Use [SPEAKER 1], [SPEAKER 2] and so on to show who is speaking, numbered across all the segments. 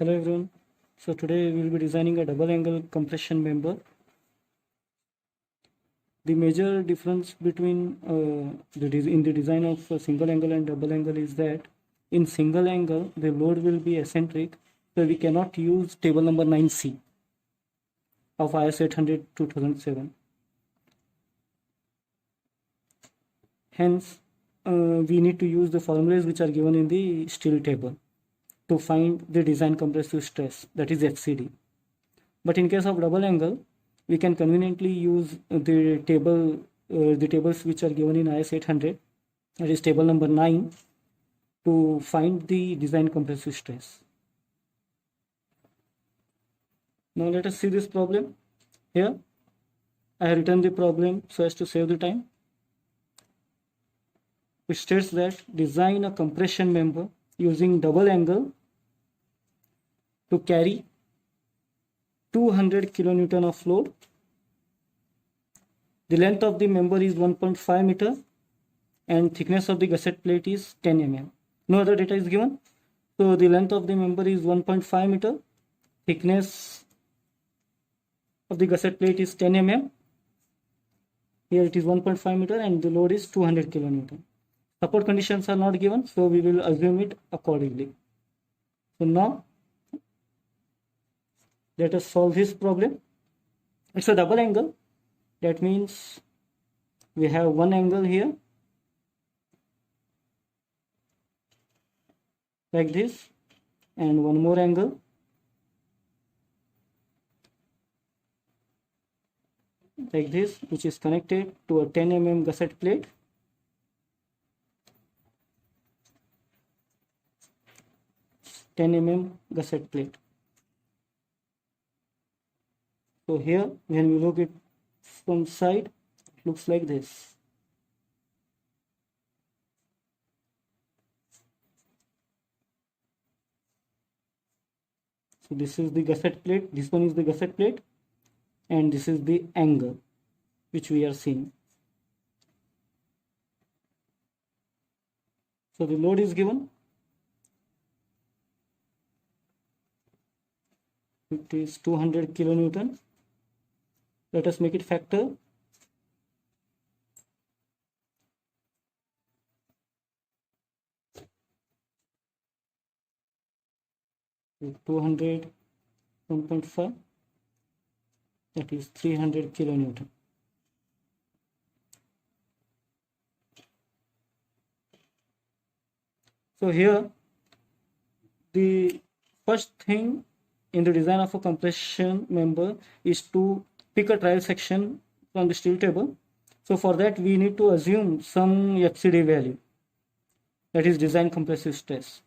[SPEAKER 1] Hello everyone. So today we will be designing a double angle compression member. The major difference between in the design of single angle and double angle is that in single angle the load will be eccentric, so we cannot use table number 9C of IS 800 2007. Hence, we need to use the formulas which are given in the steel table to find the design compressive stress, that is FCD. But in case of double angle, we can conveniently use the tables which are given in IS 800, that is table number 9, to find the design compressive stress. Now let us see this problem. Here I have written the problem so as to save the time. It states that design a compression member using double angle to carry 200 kilonewton of load. The length of the member is 1.5 meter and thickness of the gusset plate is 10 mm. No other data is given. So the length of the member is 1.5 meter, thickness of the gusset plate is 10 mm. Here it is 1.5 meter and the load is 200 kilonewton. Support conditions are not given, so we will assume it accordingly. So now let us solve this problem. It's a double angle. That means we have one angle here like this and one more angle like this, which is connected to a 10 mm gusset plate. Gusset plate. So here when we look at from side, it looks like this. So this is the gusset plate, this one is the gusset plate, and this is the angle which we are seeing. So the load is given. It is 200 kilonewton. Let us make it factor. So 200, 1.5, that is 300 kilonewton. So here the first thing in the design of a compression member is to pick a trial section from the steel table. So for that we need to assume some FCD value, that is design compressive stress.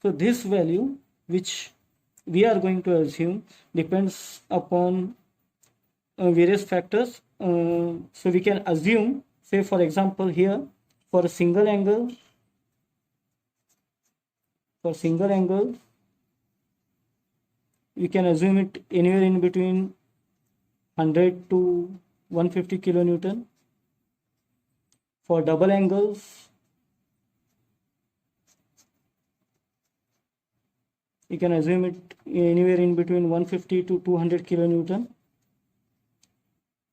[SPEAKER 1] So this value which we are going to assume depends upon various factors. So we can assume, say for example here, for a single angle, you can assume it anywhere in between 100 to 150 kilonewton. For double angles, you can assume it anywhere in between 150 to 200 kilonewton.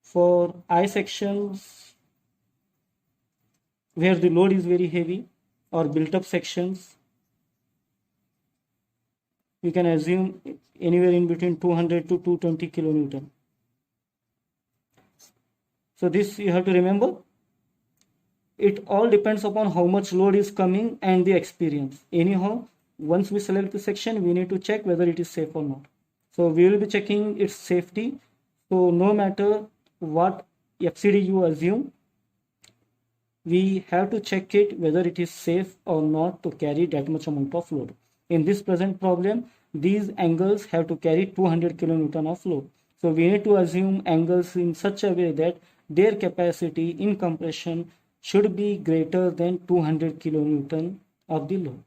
[SPEAKER 1] For I sections where the load is very heavy or built up sections, you can assume anywhere in between 200 to 220 kilonewton. So this you have to remember. It all depends upon how much load is coming and the experience. Anyhow, once we select the section, we need to check whether it is safe or not. So we will be checking its safety. So no matter what FCD you assume, we have to check it whether it is safe or not to carry that much amount of load. In this present problem, these angles have to carry 200 kilonewton of load. So we need to assume angles in such a way that their capacity in compression should be greater than 200 kilonewton of the load.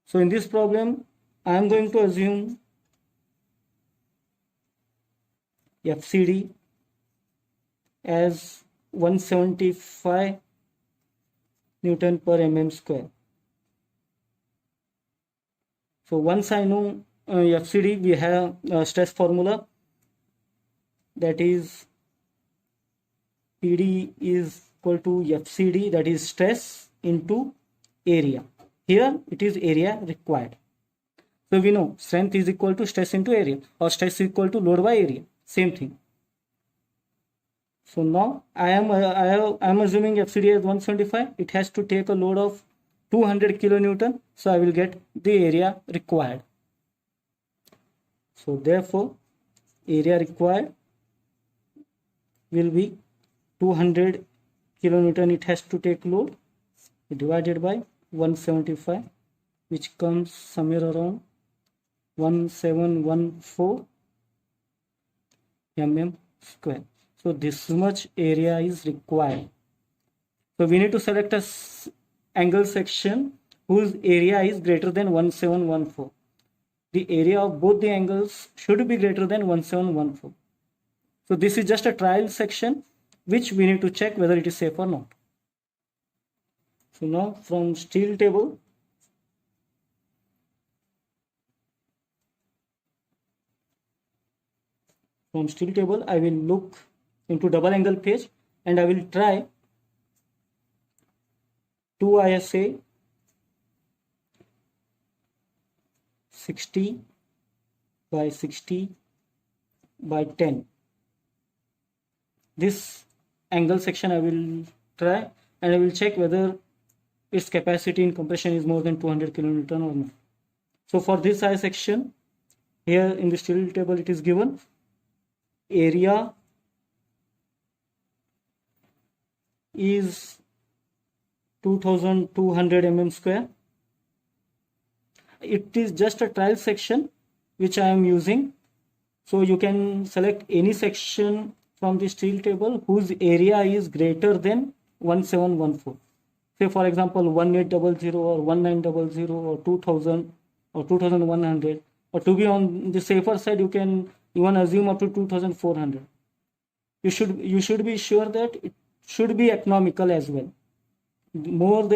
[SPEAKER 1] So in this problem, I am going to assume FCD as 175 Newton per mm square. So once I know FCD, we have a stress formula, that is PD is equal to FCD, that is stress into area. Here it is area required. So we know strength is equal to stress into area, or stress is equal to load by area, same thing. So now I am assuming FCD as 175. It has to take a load of 200 kilonewton. So I will get the area required. So therefore area required will be 200 kilonewton. It has to take load, divided by 175, which comes somewhere around 1714 mm square. So this much area is required. So we need to select a angle section whose area is greater than 1714. The area of both the angles should be greater than 1714. So this is just a trial section which we need to check whether it is safe or not. So now from steel table, I will look into double angle page and I will try 2 ISA 60 by 60 by 10. This angle section I will try and I will check whether its capacity in compression is more than 200 kilonewton or not. So for this I section, here in the steel table it is given area is 2200 mm square. It is just a trial section which I am using. So you can select any section from the steel table whose area is greater than 1714. Say for example 1800 or 1900 or 2000 or 2100, or to be on the safer side you can even assume up to 2400. You should be sure that it should be economical as well. More than